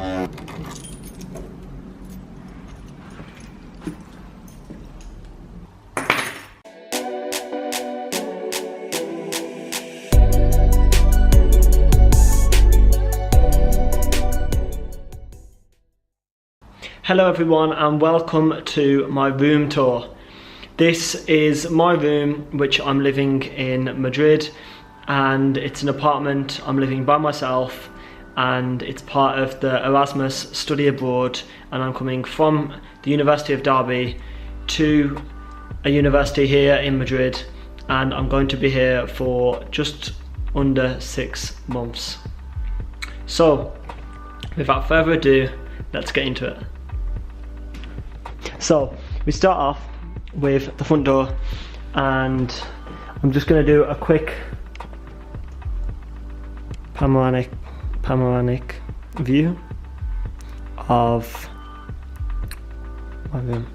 Hello everyone and welcome to my room tour. This is my room which I'm living in Madrid, and it's an apartment. I'm living by myself and it's part of the Erasmus study abroad, and I'm coming from the University of Derby to a university here in Madrid, and I'm going to be here for just under 6 months. So without further ado, let's get into it. So we start off with the front door, and I'm just going to do a quick panoramic view of my room.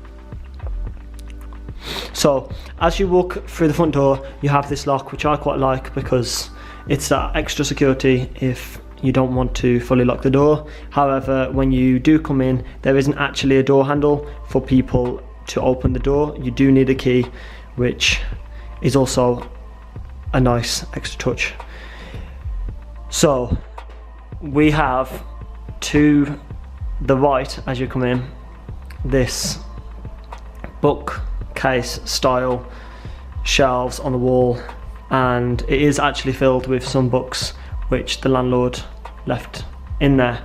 So as you walk through the front door, you have this lock, which I quite like because it's that extra security if you don't want to fully lock the door. However, when you do come in, there isn't actually a door handle for people to open the door. You do need a key, which is also a nice extra touch. So we have to the right as you come in this bookcase style shelves on the wall, and it is actually filled with some books which the landlord left in there.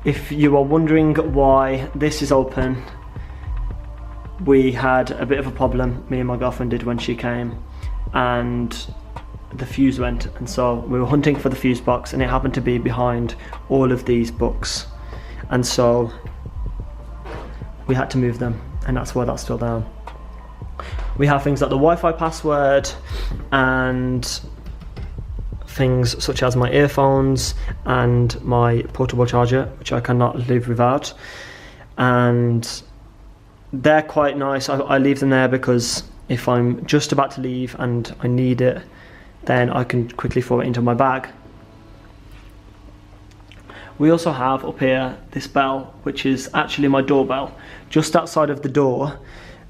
If you are wondering why this is open, we had a bit of a problem, me and my girlfriend did, when she came, and the fuse went, and so we were hunting for the fuse box, and it happened to be behind all of these books, and so we had to move them, and that's why that's still down. We have things like the Wi-Fi password and things such as my earphones and my portable charger, which I cannot live without, and they're quite nice. I leave them there because if I'm just about to leave and I need it, then I can quickly throw it into my bag. We also have up here this bell, which is actually my doorbell, just outside of the door,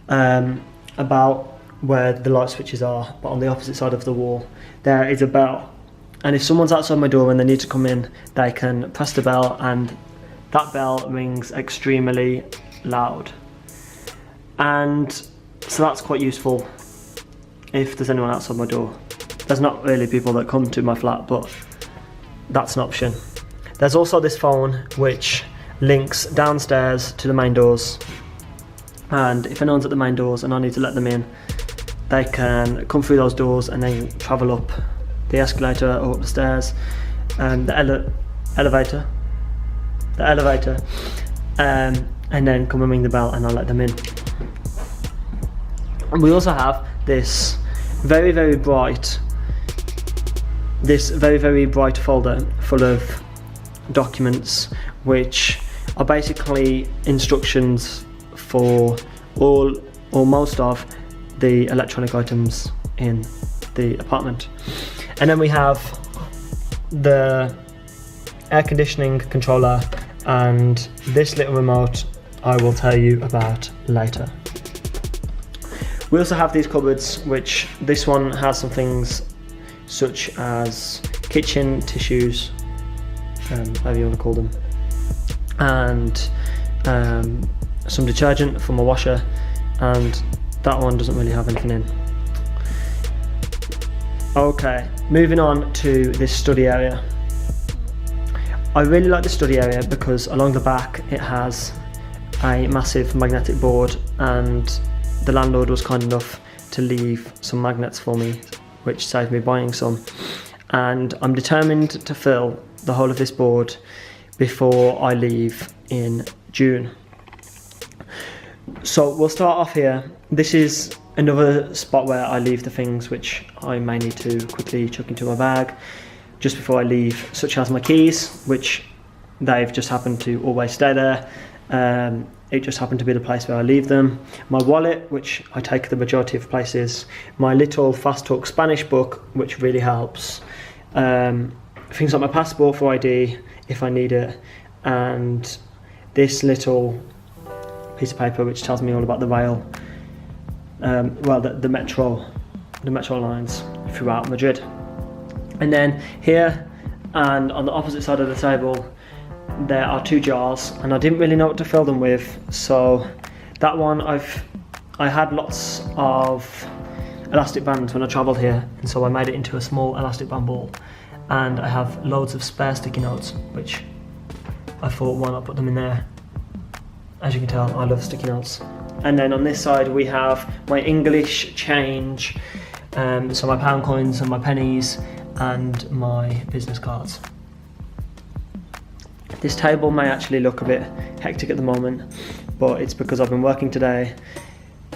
about where the light switches are, but on the opposite side of the wall there is a bell. And if someone's outside my door and they need to come in, they can press the bell, and that bell rings extremely loud. And so that's quite useful if there's anyone outside my door. There's not really people that come to my flat, but that's an option. There's also this phone which links downstairs to the main doors, and if anyone's at the main doors and I need to let them in, they can come through those doors and then travel up the escalator or up the stairs, and the elevator, and then come and ring the bell and I'll let them in. And we also have this very bright folder full of documents, which are basically instructions for all or most of the electronic items in the apartment. And then we have the air conditioning controller and this little remote I will tell you about later. We also have these cupboards, which this one has some things such as kitchen tissues, however you want to call them, and some detergent for my washer, and that one doesn't really have anything in. Okay, moving on to this study area. I really like the study area because along the back it has a massive magnetic board, and the landlord was kind enough to leave some magnets for me, which saved me buying some, and I'm determined to fill the whole of this board before I leave in June. So we'll start off here. This is another spot where I leave the things which I may need to quickly chuck into my bag just before I leave, such as my keys, which they've just happened to always stay there. It just happened to be the place where I leave them. My wallet, which I take the majority of places. My little Fast Talk Spanish book, which really helps. And things like my passport for ID if I need it, and this little piece of paper which tells me all about the rail, the metro lines throughout Madrid. And then here and on the opposite side of the table there are 2 jars, and I didn't really know what to fill them with, so that one I had lots of elastic bands when I travelled here, and so I made it into a small elastic band ball, and I have loads of spare sticky notes which I thought, why not put them in there. As you can tell, I love sticky notes. And then on this side we have my English change, so my pound coins and my pennies and my business cards. This table may actually look a bit hectic at the moment, but it's because I've been working today,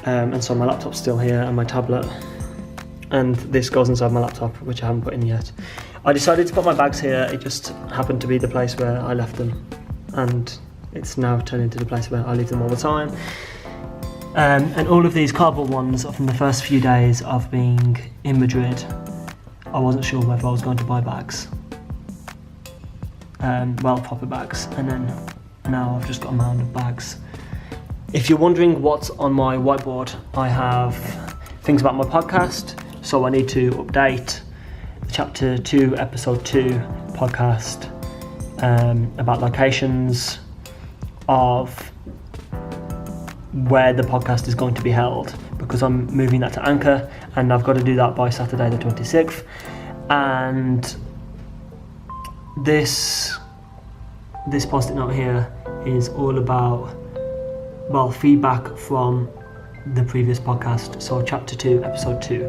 and so my laptop's still here and my tablet, and this goes inside my laptop, which I haven't put in yet. I decided to put my bags here, it just happened to be the place where I left them, and it's now turned into the place where I leave them all the time. And all of these cardboard ones are from the first few days of being in Madrid. I wasn't sure whether I was going to buy bags, proper bags, and then now I've just got a mound of bags. If you're wondering what's on my whiteboard, I have things about my podcast, so I need to update the Chapter 2, Episode 2 podcast about locations of where the podcast is going to be held, because I'm moving that to Anchor and I've got to do that by Saturday the 26th. And this post-it note here is all about feedback from the previous podcast, so Chapter 2, Episode 2.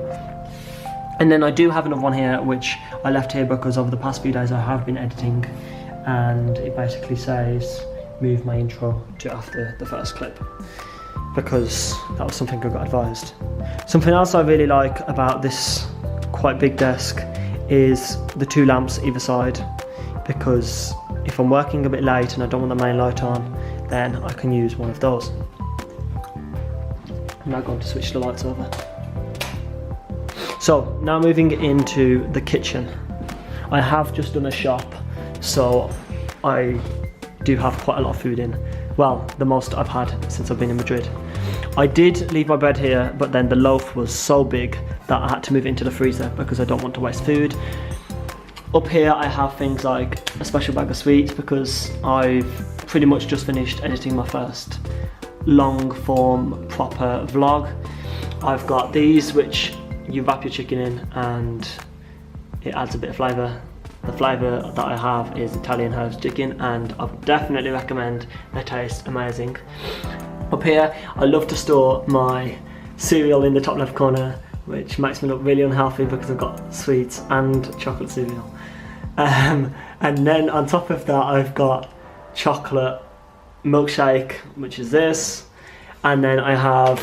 And then I do have another one here which I left here because over the past few days I have been editing, and it basically says move my intro to after the first clip, because that was something I got advised. Something else I really like about this quite big desk is the 2 lamps either side, because if I'm working a bit late and I don't want the main light on, then I can use one of those. I'm now going to switch the lights over. So now moving into the kitchen. I have just done a shop, so I do have quite a lot of food in. Well, the most I've had since I've been in Madrid. I did leave my bread here, but then the loaf was so big that I had to move it into the freezer because I don't want to waste food. Up here I have things like a special bag of sweets because I've pretty much just finished editing my first long form proper vlog. I've got these which you wrap your chicken in and it adds a bit of flavour. The flavour that I have is Italian herbs chicken, and I would definitely recommend. They taste amazing. Up here I love to store my cereal in the top left corner, which makes me look really unhealthy because I've got sweets and chocolate cereal. And then on top of that I've got chocolate milkshake, which is this, and then I have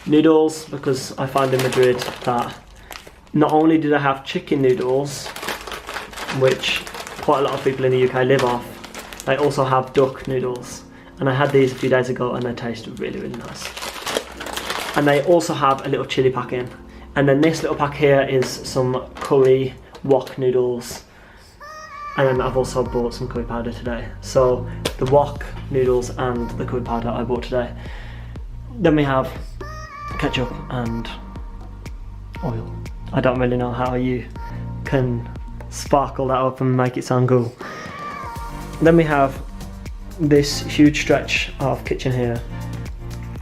noodles because I find in Madrid that not only do they have chicken noodles, which quite a lot of people in the UK live off, they also have duck noodles, and I had these a few days ago and they taste really, really nice. And they also have a little chili pack in, and then this little pack here is some curry wok noodles, and then I've also bought some curry powder today. So the wok noodles and the curry powder I bought today. Then we have ketchup and oil. I don't really know how you can sparkle that up and make it sound cool. Then we have this huge stretch of kitchen here.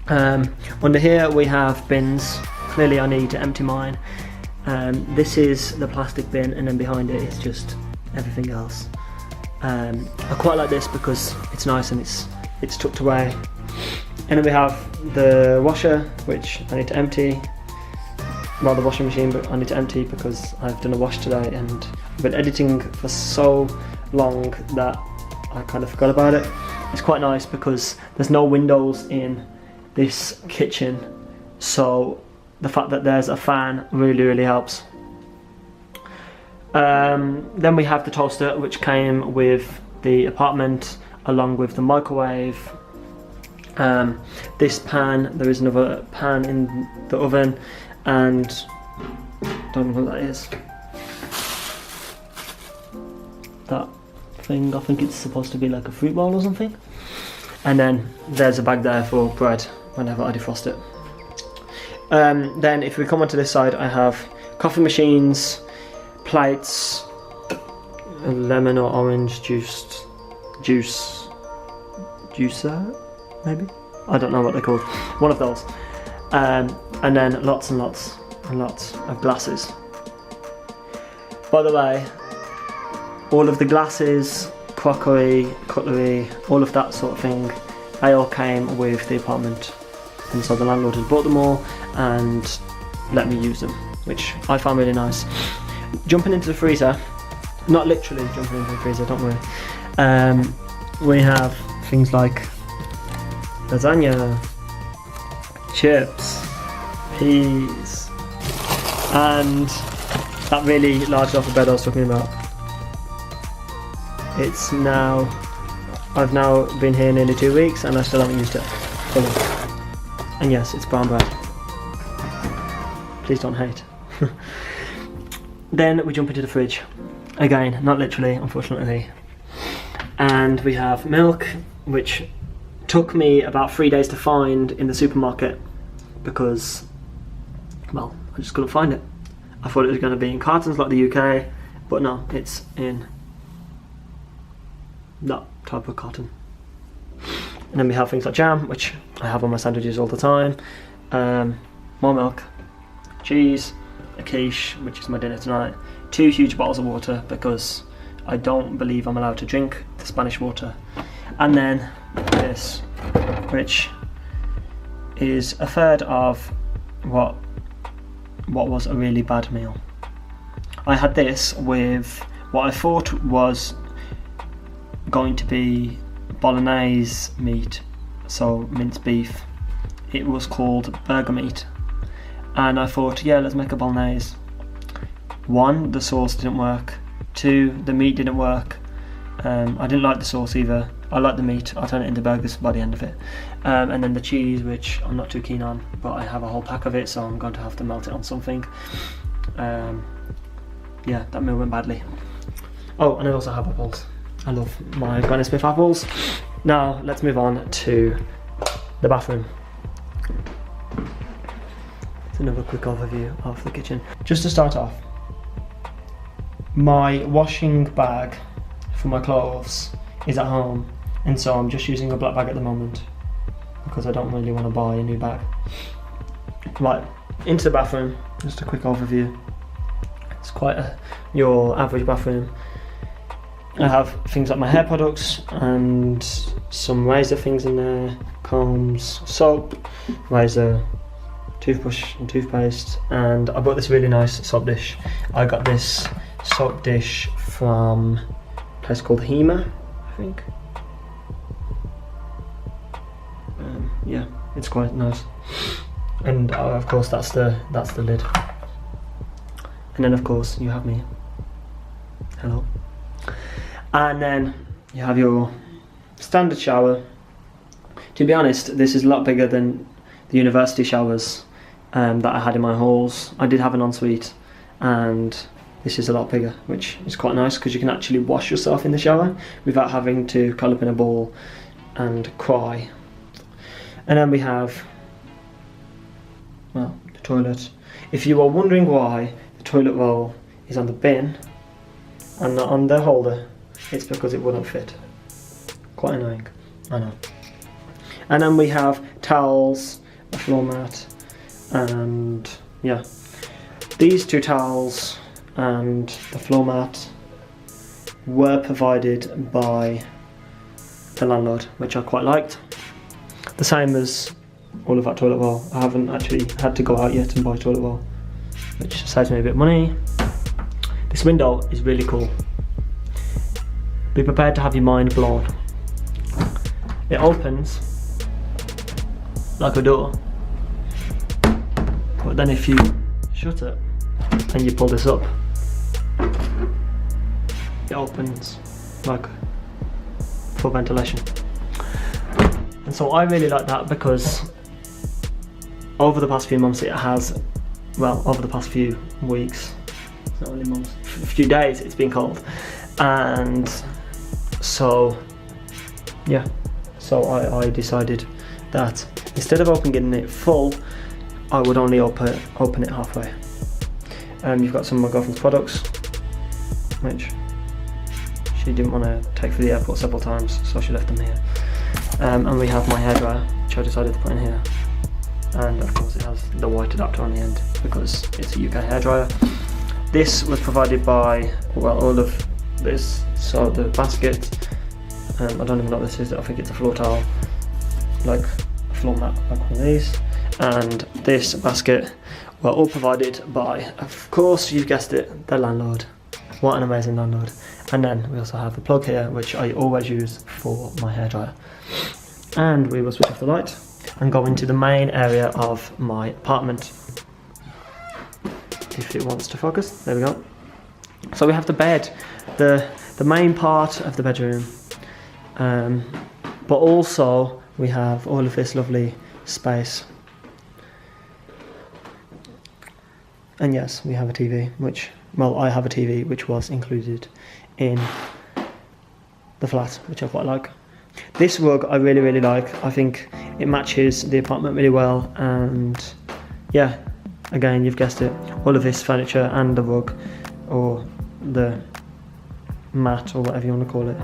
Under here we have bins. Clearly I need to empty mine. This is the plastic bin, and then behind it is just everything else. I quite like this because it's nice and it's tucked away. And then we have the washer, which I need to empty. Well, the washing machine, but I need to empty because I've done a wash today and I've been editing for so long that I kind of forgot about it. It's quite nice because there's no windows in this kitchen, so the fact that there's a fan really, really helps. Then we have the toaster, which came with the apartment along with the microwave. This pan, there is another pan in the oven, and don't know what that is. that thing. I think it's supposed to be like a fruit bowl or something. And then there's a bag there for bread whenever I defrost it. Then if we come onto this side, I have coffee machines, plates, lemon or orange juicer, maybe? I don't know what they're called. One of those. And then lots and lots and lots of glasses. By the way, all of the glasses, crockery, cutlery, all of that sort of thing, they all came with the apartment, and so the landlord had bought them all and let me use them, which I found really nice. Jumping into the freezer, not literally jumping into the freezer, don't worry. We have things like lasagna, chips, peas, and that really large loaf of bread I was talking about. It's now, I've now been here nearly 2 weeks and I still haven't used it fully. And yes, it's brown bread. Please don't hate. Then we jump into the fridge. Again, not literally, unfortunately. And we have milk, which took me about 3 days to find in the supermarket because, well, I just couldn't find it. I thought it was going to be in cartons like the UK, but no, it's in that type of carton. And then we have things like jam, which I have on my sandwiches all the time, more milk, cheese, a quiche, which is my dinner tonight, 2 huge bottles of water because I don't believe I'm allowed to drink the Spanish water, and then this, which is a third of what was a really bad meal. I had this with what I thought was going to be bolognese meat, so minced beef. It was called burger meat, and I thought, yeah, let's make a bolognese. 1, the sauce didn't work. 2, the meat didn't work. I didn't like the sauce either. I like the meat. I'll turn it into burgers by the end of it. And then the cheese, which I'm not too keen on, but I have a whole pack of it, so I'm going to have to melt it on something. Yeah, that meal went badly. Oh, and I also have apples. I love my Granny Smith apples. Now, let's move on to the bathroom. It's another quick overview of the kitchen. Just to start off, my washing bag for my clothes is at home, and so I'm just using a black bag at the moment because I don't really want to buy a new bag. Right, into the bathroom, just a quick overview. It's quite your average bathroom. I have things like my hair products and some razor things in there, combs, soap, razor, toothbrush and toothpaste, and I bought this really nice soap dish. I got this soap dish from a place called Hema, I think. Yeah, it's quite nice. And of course that's the lid. And then of course you have me. Hello. And then you have your standard shower. To be honest, this is a lot bigger than the university showers that I had in my halls. I did have an ensuite, and this is a lot bigger, which is quite nice because you can actually wash yourself in the shower without having to curl up in a ball and cry. And then we have, well, the toilet. If you are wondering why the toilet roll is on the bin and not on the holder, it's because it wouldn't fit. Quite annoying, I know. And then we have towels, a floor mat, and yeah. These 2 towels and the floor mat were provided by the landlord, which I quite liked. The same as all of that toilet roll. I haven't actually had to go out yet and buy toilet roll, which saves me a bit of money. This window is really cool. Be prepared to have your mind blown. It opens like a door, but then if you shut it and you pull this up, it opens like for ventilation. And so I really like that because over the past few months it has, well, over the past few weeks, it's not really months, a few days it's been cold, And so yeah, so I decided that instead of opening it full, I would only open it halfway. You've got some of my girlfriend's products, which she didn't want to take for the airport several times, so she left them here. And we have my hairdryer, which I decided to put in here. And of course it has the white adapter on the end because it's a UK hairdryer. This was provided by, well, all of this. So the basket, I don't even know what this is, I think it's a floor towel, like a floor mat, like one of these. And this basket were all provided by, of course, you've guessed it, the landlord. What an amazing landlord. And then we also have the plug here, which I always use for my hairdryer. And we will switch off the light and go into the main area of my apartment. If it wants to focus, there we go. So we have the bed, the main part of the bedroom, but also we have all of this lovely space. And yes, we have a TV, I have a TV which was included in the flat, which I quite like. This rug I really, really like. I think it matches the apartment really well, and yeah, again, you've guessed it, all of this furniture and the rug, or the mat, or whatever you want to call it,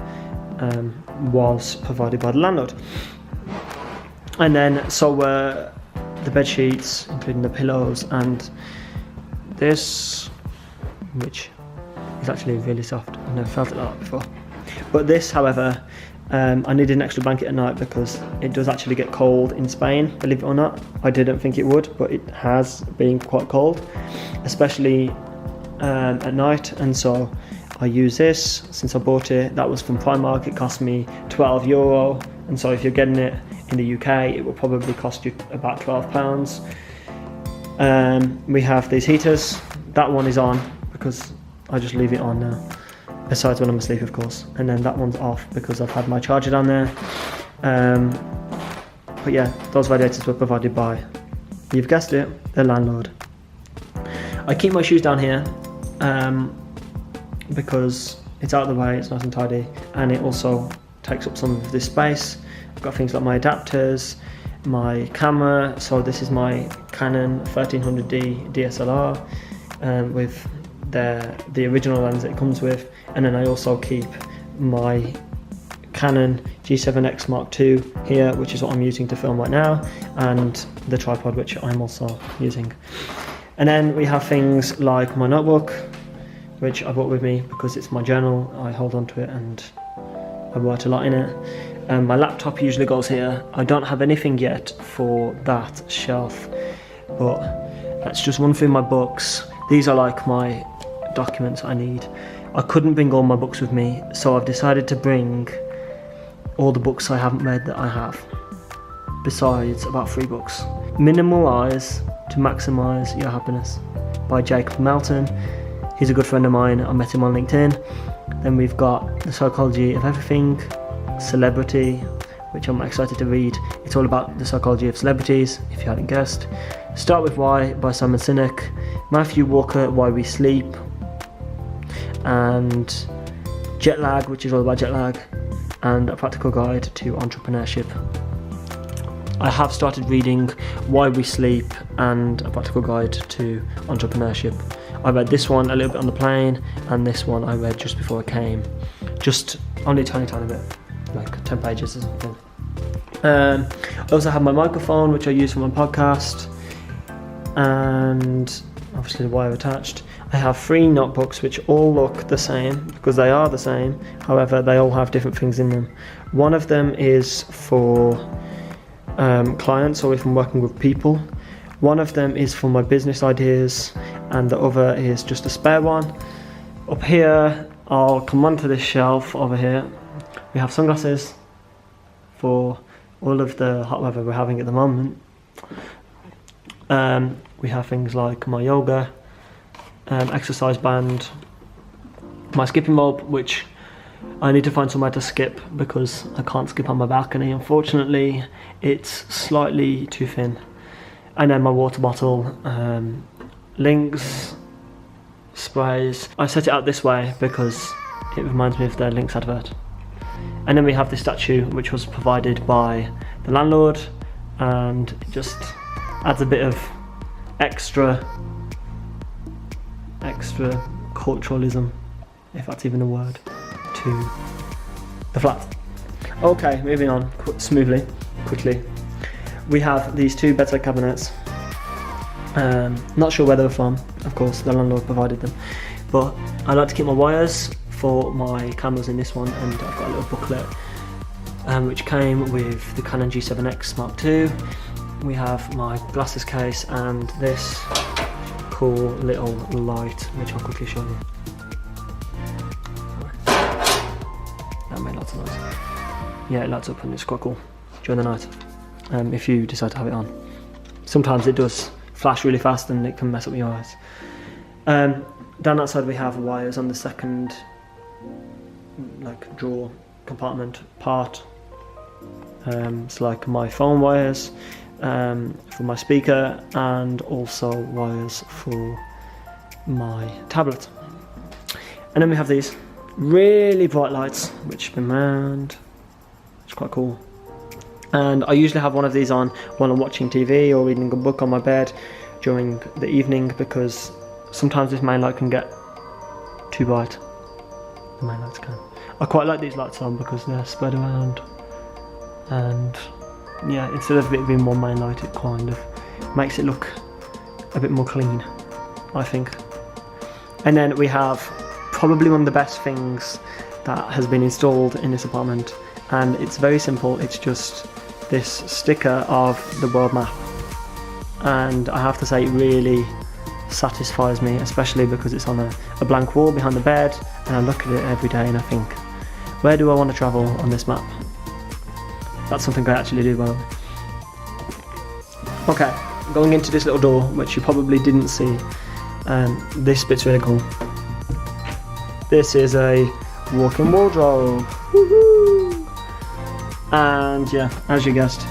was provided by the landlord. And then, so the bed sheets, including the pillows, and this, which is actually really soft. I've never felt it like that before. But this, however, I needed an extra blanket at night because it does actually get cold in Spain, believe it or not. I didn't think it would, but it has been quite cold, especially at night. And so I use this since I bought it. That was from Primark. It cost me €12. And so if you're getting it in the UK, it will probably cost you about £12. We have these heaters. That one is on because I just leave it on now, besides when I'm asleep, of course. And then that one's off because I've had my charger down there. But yeah, those radiators were provided by, you've guessed it, the landlord. I keep my shoes down here because it's out of the way, it's nice and tidy, and it also takes up some of this space. I've got things like my adapters, my camera. So this is my Canon 1300D DSLR with the original lens that it comes with, and then I also keep my Canon G7X Mark II here, which is what I'm using to film right now, and the tripod, which I'm also using. And then we have things like my notebook, which I brought with me because it's my journal. I hold on to it and I write a lot in it. My laptop usually goes here. I don't have anything yet for that shelf, but let's just run through my books. These are like my documents I need. I couldn't bring all my books with me, so I've decided to bring all the books I haven't read that I have, besides about 3 books. Minimalise to Maximise Your Happiness by Jacob Melton. He's a good friend of mine. I met him on LinkedIn. Then we've got The Psychology of Everything, Celebrity, which I'm excited to read. It's all about the psychology of celebrities, if you hadn't guessed. Start With Why by Simon Sinek, Matthew Walker, Why We Sleep, and Jet Lag, which is all about jet lag, and A Practical Guide to Entrepreneurship. I have started reading Why We Sleep and A Practical Guide to Entrepreneurship. I read this one a little bit on the plane, and this one I read just before I came. Just only a tiny bit, like 10 pages or something. I also have my microphone, which I use for my podcast, and obviously the wire attached. I have 3 notebooks which all look the same because they are the same, however they all have different things in them. One of them is for clients, or if I'm working with people. One of them is for my business ideas, and the other is just a spare one. Up here, I'll come onto this shelf over here. We have sunglasses for all of the hot weather we're having at the moment. We have things like my yoga exercise band, my skipping rope, which I need to find somewhere to skip because I can't skip on my balcony, unfortunately. It's slightly too thin. And then my water bottle, links, sprays. I set it out this way because It reminds me of their Lynx advert. And then we have this statue which was provided by the landlord, and it just adds a bit of extra culturalism, if that's even a word, to the flat. Okay, moving on quickly. We have these two bedside cabinets. Not sure where they were from, of course, the landlord provided them. But I like to keep my wires for my candles in this one, and I've got a little booklet which came with the Canon G7X Mark II. We have my glasses case and this cool little light, which I'll quickly show you. That made lots of noise. Yeah, it lights up and it's quite cool during the night, if you decide to have it on. Sometimes it does flash really fast and it can mess up your eyes. Down that side we have wires on the second drawer compartment part. It's like my phone wires for my speaker, and also wires for my tablet. And then we have these really bright lights which spin round. It's quite cool. And I usually have one of these on while I'm watching TV or reading a book on my bed during the evening, because sometimes this main light can get too bright. The main lights can. I quite like these lights on because they're spread around, and yeah, instead of it being one main light, it kind of makes it look a bit more clean, I think. And then we have probably one of the best things that has been installed in this apartment, and it's very simple. It's just this sticker of the world map, and I have to say it really satisfies me, especially because it's on a blank wall behind the bed, and I look at it every day and I think, where do I want to travel on this map? That's something I actually do, by the way. Okay, going into this little door, which you probably didn't see. This bit's really cool. This is a walk-in wardrobe. Woohoo! And yeah, as you guessed,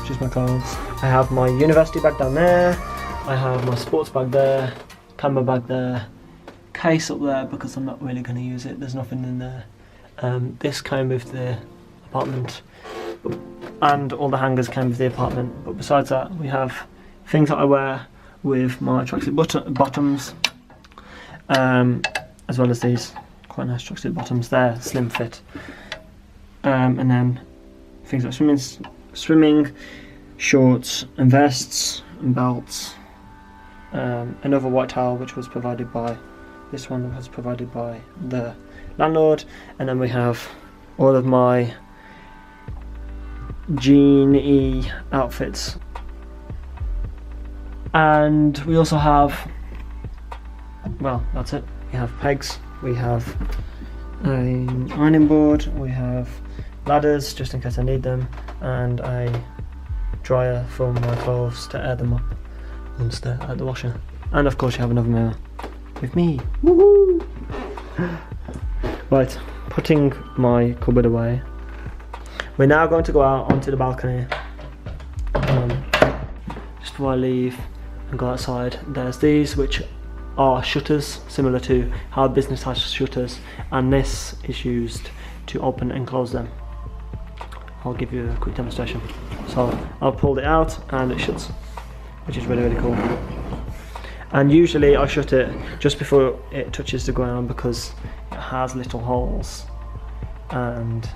just my clothes. I have my university bag down there. I have my sports bag there, camera bag there, case up there because I'm not really going to use it. There's nothing in there. This came with the apartment, and all the hangers came with the apartment. But besides that, we have things that I wear with my tracksuit bottoms, as well as these quite nice tracksuit bottoms. They're slim fit, and then things like swimming shorts and vests and belts. Another white towel, which was provided by this one, was provided by the landlord. And then we have all of my jean-y outfits, and we also have, well, that's it. We have pegs, we have an ironing board, we have ladders just in case I need them, and a dryer for my clothes to air them up once they're at the washer. And of course you have another mirror with me. Woohoo! Right, putting my cupboard away, we're now going to go out onto the balcony. Just before I leave and go outside, there's these which are shutters, similar to how a business has shutters, and this is used to open and close them. I'll give you a quick demonstration. So I'll pull it out and it shuts, which is really, really cool. And usually I shut it just before it touches the ground because it has little holes, and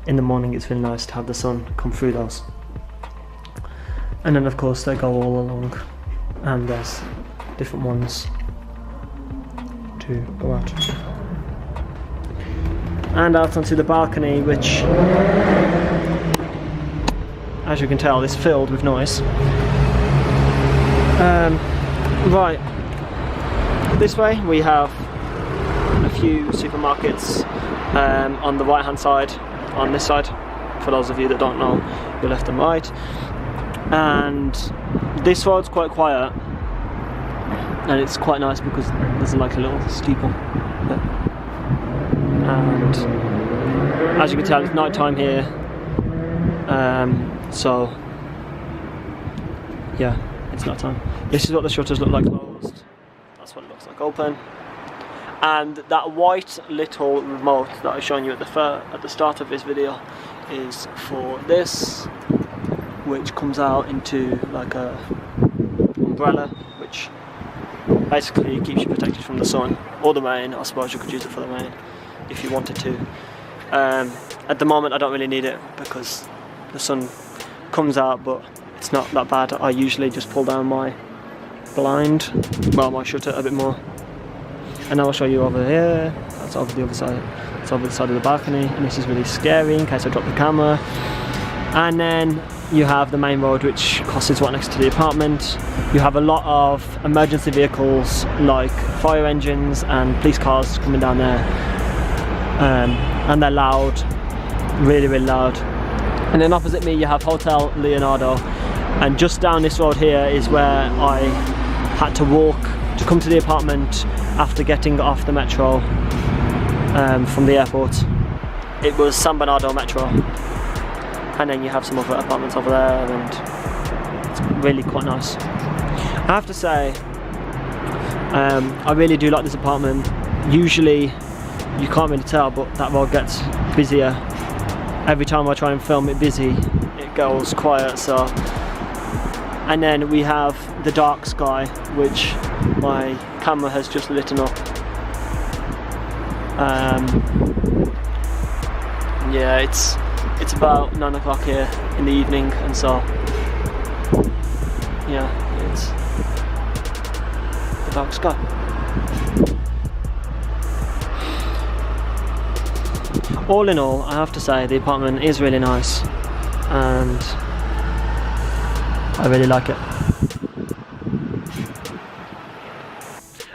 in the morning it's really nice to have the sun come through those. And then of course they go all along, and there's different ones to go out. And out onto the balcony, which, as you can tell, is filled with noise. Right, this way we have a few supermarkets on the right hand side, on this side, for those of you that don't know your left and right. And this road's quite quiet, and it's quite nice because there's like a little steeple there. And as you can tell, it's night time here, so yeah, it's night time. This is what the shutters look like closed. That's what it looks like open. And that white little remote that I was showing you at the start of this video is for this, which comes out into like a umbrella, which basically keeps you protected from the sun or the rain. I suppose you could use it for the rain if you wanted to. At the moment I don't really need it because the sun comes out, but it's not that bad. I usually just pull down my blind, well, my shutter a bit more. And now I'll show you over here. That's over the other side. It's over the side of the balcony, and this is really scary in case I drop the camera. And then you have the main road, which crosses right next to the apartment. You have a lot of emergency vehicles like fire engines and police cars coming down there, and they're loud, really, really loud. And then opposite me you have Hotel Leonardo, and just down this road here is where I had to walk to come to the apartment after getting off the metro from the airport. It was San Bernardo Metro, and then you have some other apartments over there, and it's really quite nice. I have to say, I really do like this apartment. Usually you can't really tell, but that road gets busier. Every time I try and film it busy, it goes quiet. So, and then we have the dark sky, which my camera has just lit up. Yeah, it's about 9 o'clock here in the evening, and so yeah, it's the dark sky. All in all, I have to say the apartment is really nice, and I really like it.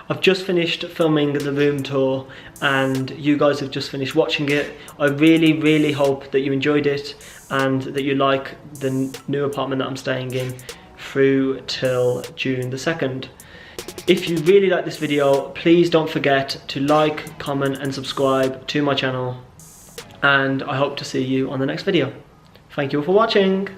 I've just finished filming the room tour, and you guys have just finished watching it. I really, really hope that you enjoyed it and that you like the new apartment that I'm staying in through till June the 2nd. If you really like this video, please don't forget to like, comment and subscribe to my channel, and I hope to see you on the next video. Thank you all for watching.